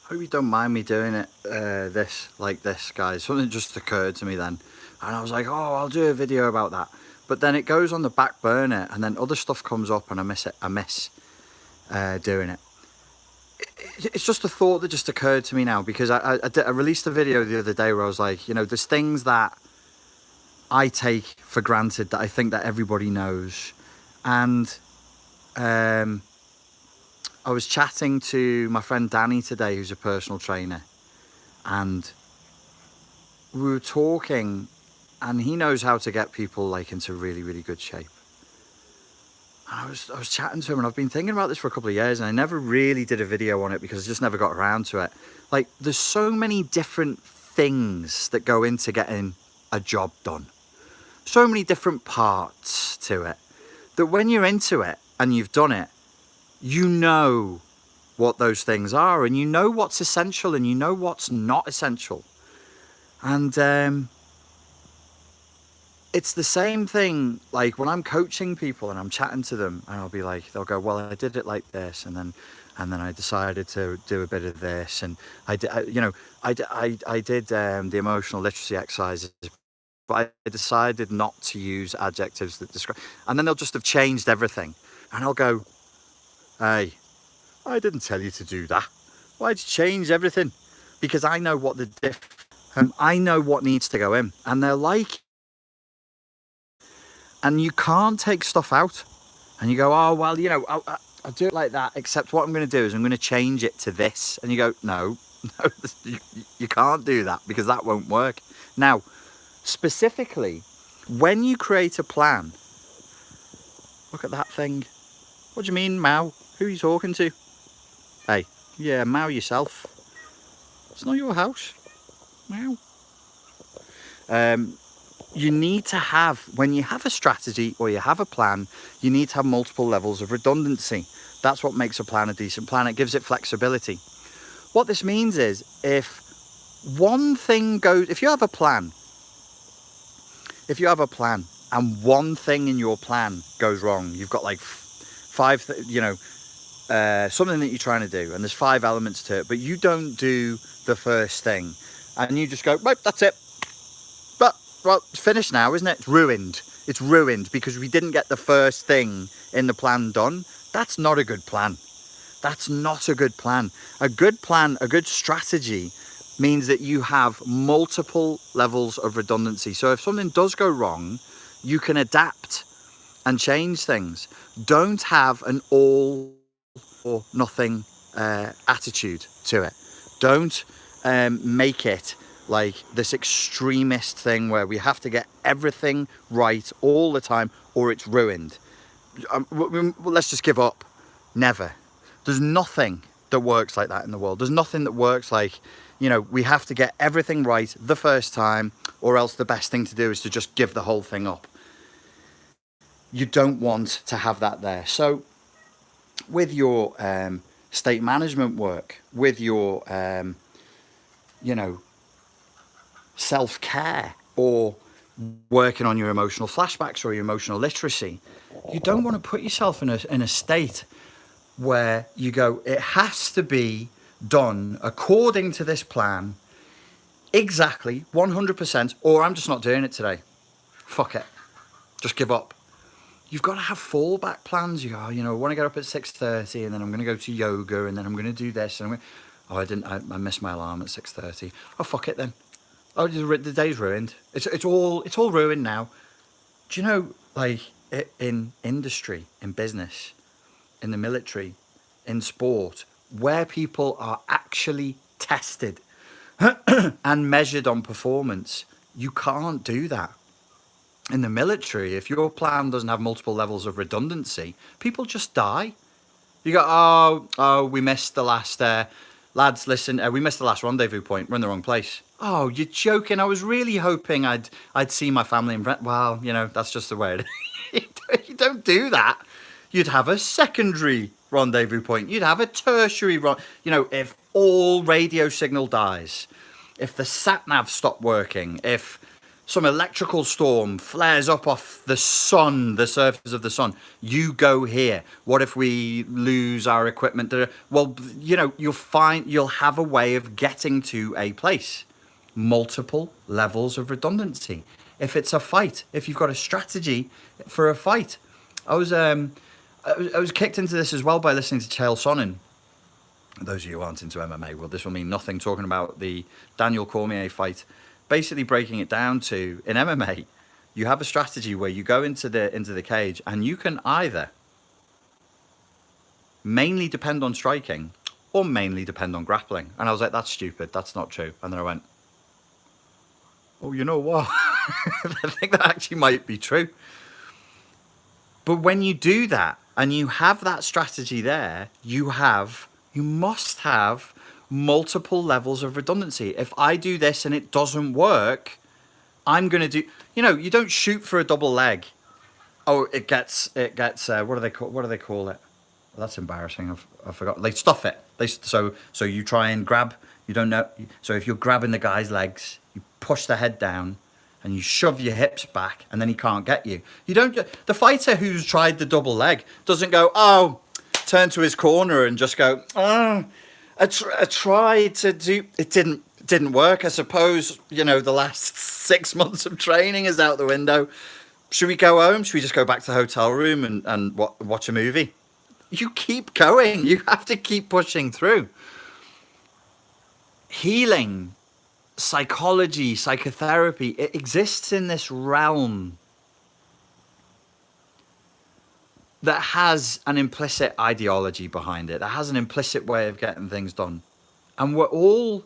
Hope you don't mind me doing it this, guys. Something just occurred to me then, and I was like, oh, I'll do a video about that. But then it goes on the back burner, and then other stuff comes up, and I miss it. I miss doing it. It's just a thought that just occurred to me now, because I released a video the other day where I was like, there's things that I take for granted that I think that everybody knows, and I was chatting to my friend Danny today, who's a personal trainer, and we were talking, and he knows how to get people like into really, really good shape. And I was chatting to him, and I've been thinking about this for a couple of years, and I never really did a video on it because I just never got around to it. Like, there's so many different things that go into getting a job done. So many different parts to it, that when you're into it and you've done it, you know what those things are, and you know what's essential, and you know what's not essential. And it's the same thing, like when I'm coaching people and I'm chatting to them, and I'll be like, they'll go, well, I did it like this, and then I decided to do a bit of this, and I did the emotional literacy exercises, but I decided not to use adjectives that describe, and then they'll just have changed everything, and I'll go, hey, I didn't tell you to do that. Why'd you change everything? Because I know what I know what needs to go in, and they're like, and you can't take stuff out, and you go, oh well, I'll do it like that. Except what I'm going to do is I'm going to change it to this, and you go, no, you can't do that, because that won't work. Now, specifically, when you create a plan, look at that thing. What do you mean, Mao? Who are you talking to? Hey, yeah, Mao yourself. It's not your house. Mao. You need to have, when you have a strategy or you have a plan, you need to have multiple levels of redundancy. That's what makes a plan a decent plan. It gives it flexibility. What this means is, if one thing goes, if you have a plan and one thing in your plan goes wrong, you've got like five, something that you're trying to do, and there's 5 elements to it, but you don't do the first thing, and you just go, right, that's it. But, well, it's finished now, isn't it? It's ruined. It's ruined because we didn't get the first thing in the plan done. That's not a good plan. That's not a good plan. A good plan, a good strategy means that you have multiple levels of redundancy. So if something does go wrong, you can adapt and change things. Don't have an all or nothing attitude to it. Don't make it like this extremist thing where we have to get everything right all the time or it's ruined. Let's just give up. Never. There's nothing that works like that in the world. There's nothing that works like, we have to get everything right the first time, or else the best thing to do is to just give the whole thing up. You don't want to have that there. So with your state management work, with your, self-care, or working on your emotional flashbacks or your emotional literacy, you don't want to put yourself in a state where you go, it has to be done according to this plan, exactly 100%, or I'm just not doing it today. Fuck it. Just give up. You've got to have fallback plans. You go, I want to get up at 6:30, and then I'm going to go to yoga, and then I'm going to do this, and I missed my alarm at 6:30. Oh, fuck it then. Oh, the day's ruined. It's all ruined now. Do you know, like, in industry, in business, in the military, in sport, where people are actually tested and measured on performance, you can't do that. In the military, if your plan doesn't have multiple levels of redundancy, people just die. You go, oh, we missed the last, lads, listen, we missed the last rendezvous point. We're in the wrong place. Oh, you're joking. I was really hoping I'd see my family and friends. Well, that's just the way it is. You don't do that. You'd have a secondary rendezvous point. You'd have a tertiary, if all radio signal dies, if the sat nav stopped working, if some electrical storm flares up off the sun, the surface of the sun. You go here. What if we lose our equipment? Well, you'll have a way of getting to a place. Multiple levels of redundancy. If it's a fight, if you've got a strategy for a fight. I was kicked into this as well by listening to Chael Sonnen. Those of you who aren't into MMA, well, this will mean nothing. Talking about the Daniel Cormier fight, basically breaking it down to, in MMA, you have a strategy where you go into the cage and you can either mainly depend on striking or mainly depend on grappling. And I was like, that's stupid. That's not true. And then I went, oh, you know what? I think that actually might be true. But when you do that and you have that strategy there, you must have multiple levels of redundancy. If I do this and it doesn't work, I'm going to do, you don't shoot for a double leg. Oh, it gets, what do they call it? Well, that's embarrassing. I forgot. They stuff it. So you try and grab, you don't know. So if you're grabbing the guy's legs, you push the head down and you shove your hips back and then he can't get you. The fighter who's tried the double leg doesn't go, turn to his corner and just go, I tried to do, it didn't work. I suppose, the last 6 months of training is out the window. Should we go home? Should we just go back to the hotel room and watch a movie? You keep going. You have to keep pushing through. Healing, psychology, psychotherapy, it exists in this realm that has an implicit ideology behind it, that has an implicit way of getting things done. And we're all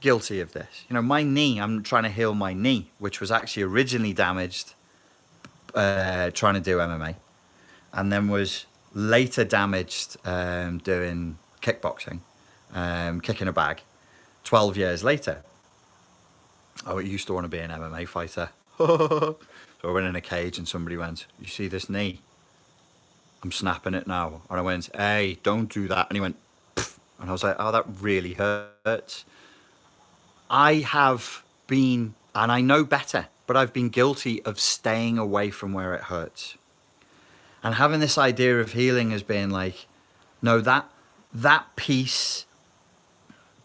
guilty of this. My knee, I'm trying to heal my knee, which was actually originally damaged trying to do MMA, and then was later damaged doing kickboxing, kicking a bag, 12 years later. I used to want to be an MMA fighter. So I went in a cage and somebody went, you see this knee? I'm snapping it now. And I went, hey, don't do that. And he went, pff. And I was like, oh, that really hurts. I have been, and I know better, but I've been guilty of staying away from where it hurts. And having this idea of healing as being like, no, that piece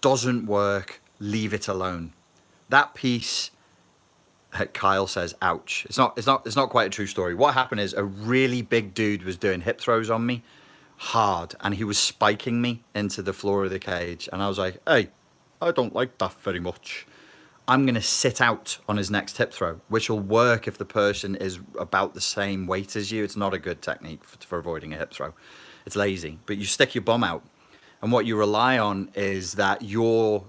doesn't work, leave it alone. That piece, Kyle says, ouch. It's not quite a true story. What happened is a really big dude was doing hip throws on me hard, and he was spiking me into the floor of the cage. And I was like, hey, I don't like that very much. I'm going to sit out on his next hip throw, which will work if the person is about the same weight as you. It's not a good technique for avoiding a hip throw. It's lazy, but you stick your bum out. And what you rely on is that you've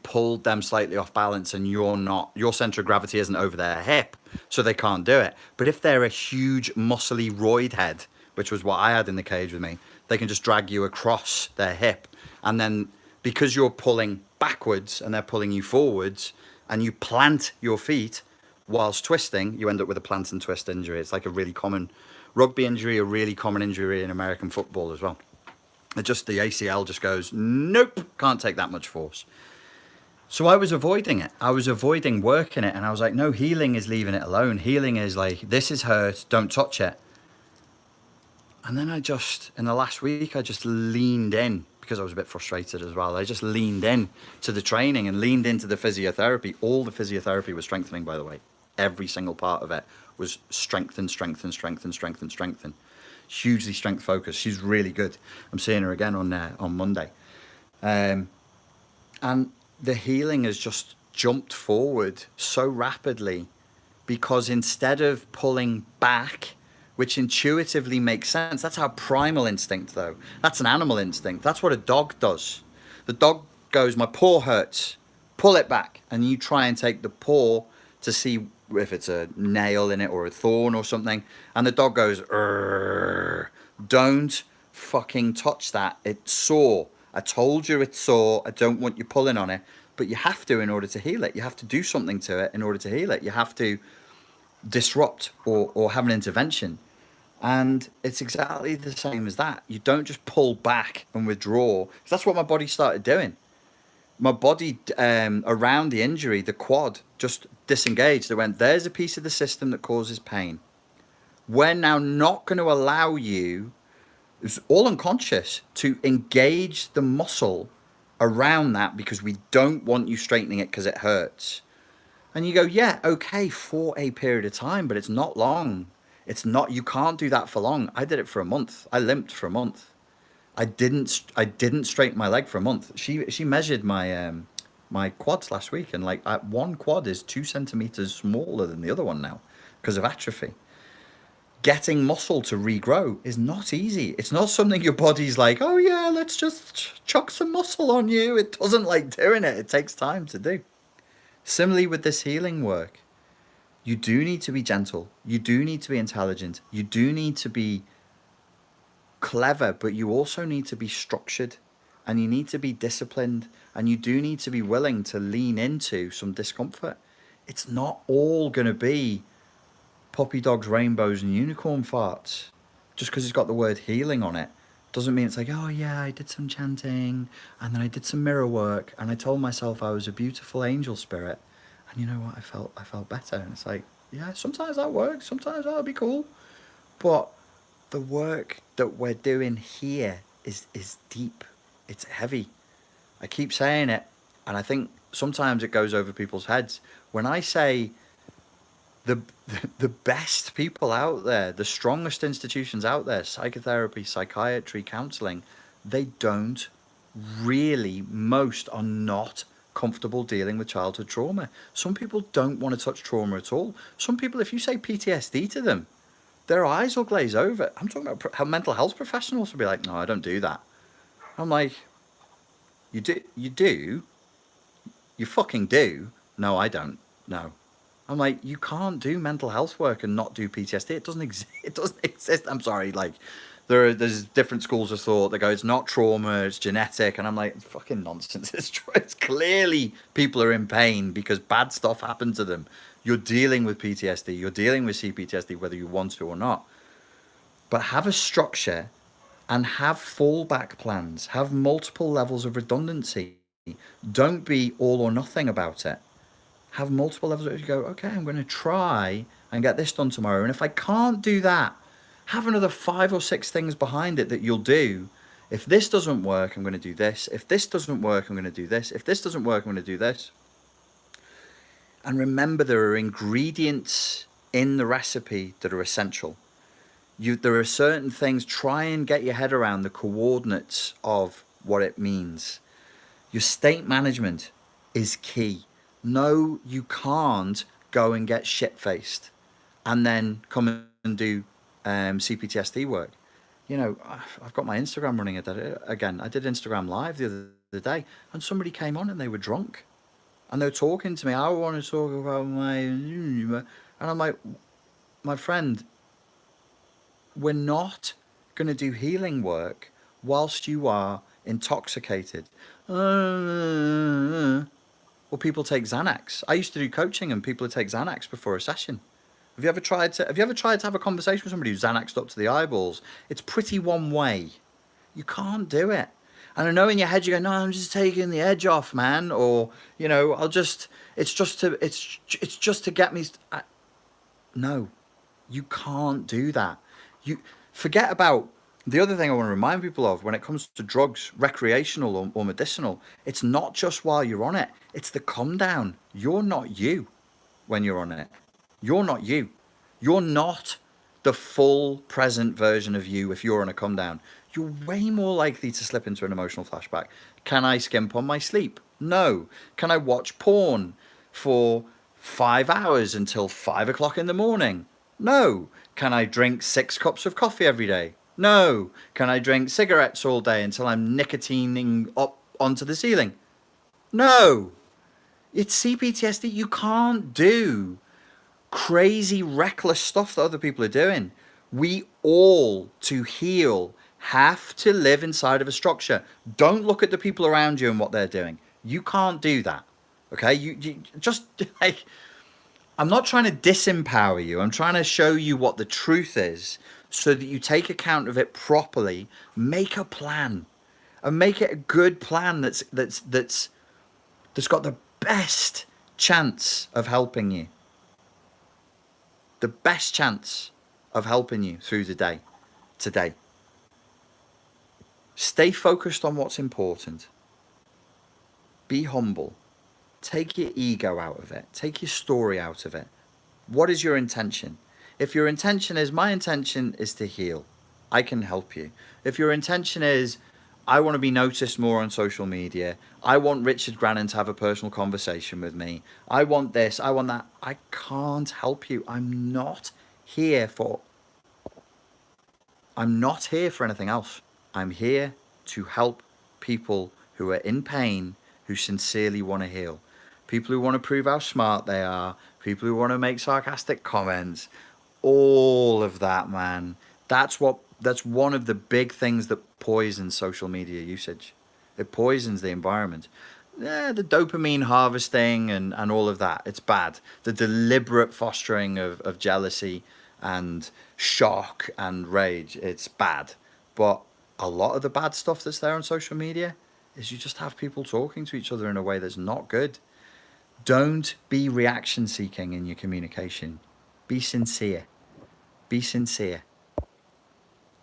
pulled them slightly off balance and your center of gravity isn't over their hip, so they can't do it. But if they're a huge muscly roid head, which was what I had in the cage with me, they can just drag you across their hip. And then because you're pulling backwards and they're pulling you forwards and you plant your feet whilst twisting, you end up with a plant and twist injury. It's like a really common rugby injury, a really common injury in American football as well. The ACL just goes, nope, can't take that much force. So I was avoiding it. I was avoiding working it. And I was like, no, healing is leaving it alone. Healing is like, this is hurt, don't touch it. And then in the last week, I just leaned in because I was a bit frustrated as well. I just leaned in to the training and leaned into the physiotherapy. All the physiotherapy was strengthening, by the way. Every single part of it was strengthen. Hugely strength focused. She's really good. I'm seeing her again on Monday. And the healing has just jumped forward so rapidly because instead of pulling back, which intuitively makes sense, that's our primal instinct though. That's an animal instinct. That's what a dog does. The dog goes, my paw hurts, pull it back. And you try and take the paw to see if it's a nail in it or a thorn or something. And the dog goes, don't fucking touch that. It's sore. I told you it's sore. I don't want you pulling on it. But you have to in order to heal it. You have to do something to it in order to heal it. You have to disrupt or have an intervention. And it's exactly the same as that. You don't just pull back and withdraw. That's what my body started doing. My body around the injury, the quad just disengaged. They went, there's a piece of the system that causes pain. We're now not going to allow you, it's all unconscious, to engage the muscle around that because we don't want you straightening it because it hurts. And you go, yeah, okay, for a period of time, but it's not long. It's not, you can't do that for long. I did it for a month. I limped for a month. I didn't straighten my leg for a month. She measured my quads last week, and like one quad is 2 centimeters smaller than the other one now because of atrophy. Getting muscle to regrow is not easy. It's not something your body's like, oh yeah, let's just chuck some muscle on you. It doesn't like doing it. It takes time to do. Similarly with this healing work, you do need to be gentle. You do need to be intelligent. You do need to be clever, but you also need to be structured, and you need to be disciplined, and you do need to be willing to lean into some discomfort. It's not all going to be puppy dogs, rainbows, and unicorn farts. Just because it's got the word healing on it doesn't mean it's like, oh yeah, I did some chanting and then I did some mirror work and I told myself I was a beautiful angel spirit, and you know what, I felt better. And it's like, yeah, sometimes that works, sometimes that'll be cool, but the work that we're doing here is deep. It's heavy. I keep saying it, and I think sometimes it goes over people's heads when I say the the best people out there, the strongest institutions out there, psychotherapy, psychiatry, counseling, they don't really, most are not comfortable dealing with childhood trauma. Some people don't want to touch trauma at all. Some people, if you say PTSD to them, their eyes will glaze over. I'm talking about how mental health professionals will be like, no, I don't do that. I'm like, you fucking do. No, I don't. No. I'm like, you can't do mental health work and not do PTSD. It doesn't exist. It doesn't exist. I'm sorry. Like, there's different schools of thought that go, it's not trauma, it's genetic, and I'm like, it's fucking nonsense. It's clearly people are in pain because bad stuff happened to them. You're dealing with PTSD. You're dealing with CPTSD, whether you want to or not. But have a structure and have fallback plans. Have multiple levels of redundancy. Don't be all or nothing about it. Have multiple levels where you go, okay, I'm going to try and get this done tomorrow. And if I can't do that, have another 5 or 6 things behind it that you'll do. If this doesn't work, I'm going to do this. If this doesn't work, I'm going to do this. If this doesn't work, I'm going to do this. And remember, there are ingredients in the recipe that are essential. There are certain things, try and get your head around the coordinates of what it means. Your state management is key. No, you can't go and get shit-faced and then come and do CPTSD work. You know, I've got my Instagram running again. I did Instagram Live the other day, and somebody came on and they were drunk. And they were talking to me. I want to talk about my... And I'm like, my friend, we're not going to do healing work whilst you are intoxicated. Well, people take Xanax. I used to do coaching, and people would take Xanax before a session. Have you ever tried to have a conversation with somebody who's Xanaxed up to the eyeballs? It's pretty one way. You can't do it. And I know in your head you go, no, I'm just taking the edge off, man, or you know, it's just to get me. No, you can't do that. You forget about the other thing I want to remind people of when it comes to drugs, recreational or medicinal. It's not just while you're on it. It's the come down. You're not you when you're on it. You're not you. You're not the full present version of you if you're on a come down. You're way more likely to slip into an emotional flashback. Can I skimp on my sleep? No. Can I watch porn for 5 hours until 5 o'clock in the morning? No. Can I drink 6 cups of coffee every day? No. Can I drink cigarettes all day until I'm nicotining up onto the ceiling? No. It's CPTSD. You can't do crazy, reckless stuff that other people are doing. We all, to heal, have to live inside of a structure. Don't look at the people around you and what they're doing. You can't do that. Okay? You just like, I'm not trying to disempower you. I'm trying to show you what the truth is so that you take account of it properly. Make a plan and make it a good plan that's that's got the best chance of helping you. The best chance of helping you through the day today. Stay focused on what's important. Be humble. Take your ego out of it. Take your story out of it. What is your intention? If your intention is, my intention is to heal, I can help you. If your intention is, I want to be noticed more on social media, I want Richard Grannon to have a personal conversation with me, I want this, I want that, I can't help you. Here for I'm not here for anything else. I'm here to help people who are in pain, who sincerely want to heal. People who want to prove how smart they are, people who want to make sarcastic comments, all of that, man. That's one of the big things that poisons social media usage. It poisons the environment. Yeah, the dopamine harvesting and all of that, it's bad. The deliberate fostering of jealousy and shock and rage, it's bad. But a lot of the bad stuff that's there on social media is you just have people talking to each other in a way that's not good. Don't be reaction seeking in your communication. Be sincere. Be sincere.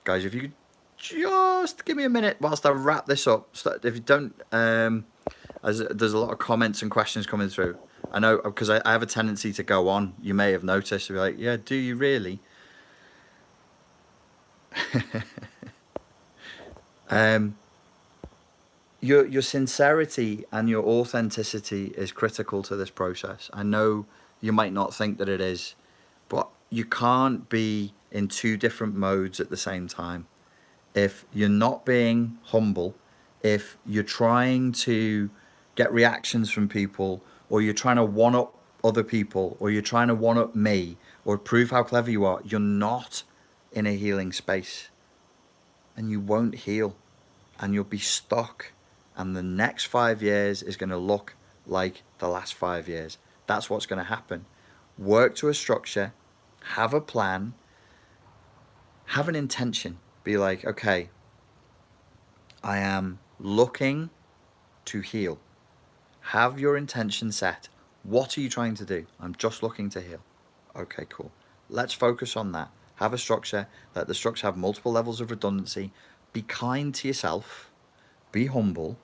Guys, if you could just give me a minute whilst I wrap this up. So if you don't, there's a lot of comments and questions coming through. I know, because I have a tendency to go on. You may have noticed. You're like, yeah, do you really? Your sincerity and your authenticity is critical to this process. I know you might not think that it is, but you can't be in two different modes at the same time. If you're not being humble, if you're trying to get reactions from people, or you're trying to one up other people, or you're trying to one up me, or prove how clever you are, you're not in a healing space. And you won't heal. And you'll be stuck. And the next 5 years is going to look like the last 5 years. That's what's going to happen. Work to a structure. Have a plan. Have an intention. Be like, okay, I am looking to heal. Have your intention set. What are you trying to do? I'm just looking to heal. Okay, cool. Let's focus on that. Have a structure. Let the structure have multiple levels of redundancy. Be kind to yourself. Be humble.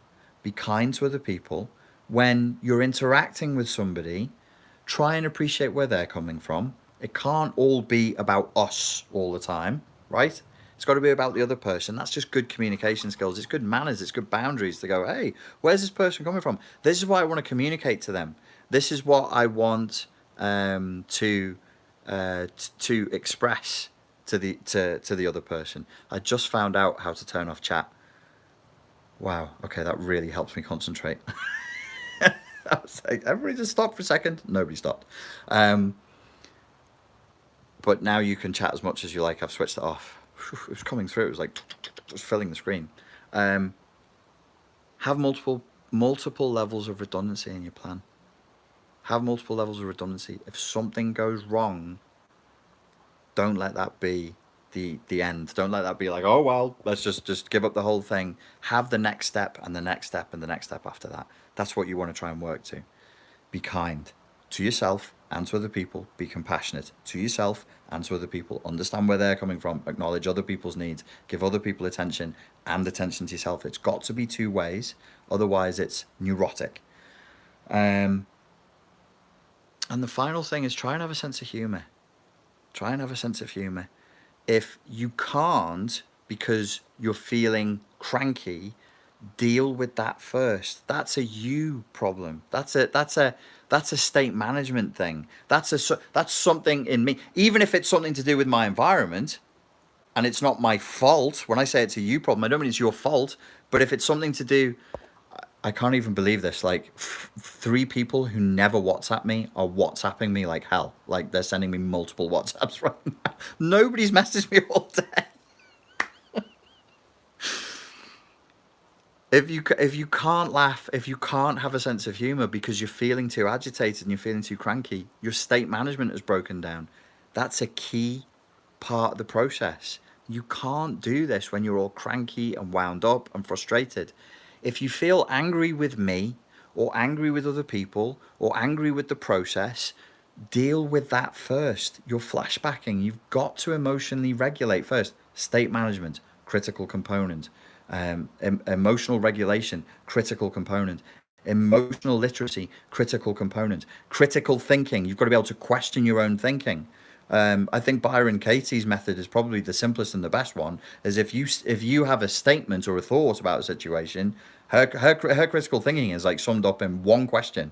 Be kind to other people. When you're interacting with somebody, try and appreciate where they're coming from. It can't all be about us all the time, right? It's got to be about the other person. That's just good communication skills. It's good manners. It's good boundaries to go, hey, where's this person coming from? This is what I want to communicate to them. This is what I want to express to the other person. I just found out how to turn off chat. Wow. Okay, that really helps me concentrate. I was like, everybody just stop for a second. Nobody stopped. But now you can chat as much as you like. I've switched it off. It was coming through. It was like just filling the screen. Have multiple levels of redundancy in your plan. Have multiple levels of redundancy. If something goes wrong, don't let that be the end. Don't let that be like, oh well, let's just give up the whole thing. Have the next step and the next step and the next step after that. That's what you want to try and work to. Be kind to yourself and to other people. Be compassionate to yourself and to other people. Understand where they're coming from. Acknowledge other people's needs. Give other people attention and attention to yourself. It's got to be two ways. Otherwise, it's neurotic. And the final thing is try and have a sense of humor. Try and have a sense of humor. If you can't because you're feeling cranky, deal with that first. That's a you problem. That's a state management thing. That's something in me. Even if it's something to do with my environment, and it's not my fault. When I say it's a you problem, I don't mean it's your fault. But if it's something to do, I can't even believe this. Like 3 people who never WhatsApp me are WhatsApping me like hell. Like they're sending me multiple WhatsApps right now. Nobody's messaged me all day. If you can't laugh, if you can't have a sense of humor because you're feeling too agitated and you're feeling too cranky, your state management has broken down. That's a key part of the process. You can't do this when you're all cranky and wound up and frustrated. If you feel angry with me, or angry with other people or angry with the process, deal with that first. You're flashbacking. You've got to emotionally regulate first. State management, critical component. Emotional regulation, critical component. Emotional literacy, critical component. Critical thinking. You've got to be able to question your own thinking. I think Byron Katie's method is probably the simplest and the best one. Is if you have a statement or a thought about a situation, her critical thinking is like summed up in one question: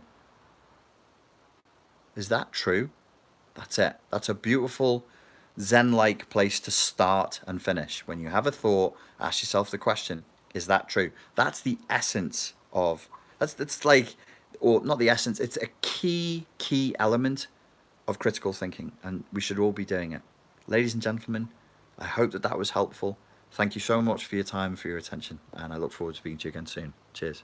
is that true? That's it. That's a beautiful Zen-like place to start and finish. When you have a thought, ask yourself the question: is that true? That's the essence of that's like, or not the essence. It's a key element of critical thinking, and we should all be doing it. Ladies and gentlemen, I hope that that was helpful. Thank you so much for your time, for your attention, and I look forward to speaking to you again soon. Cheers.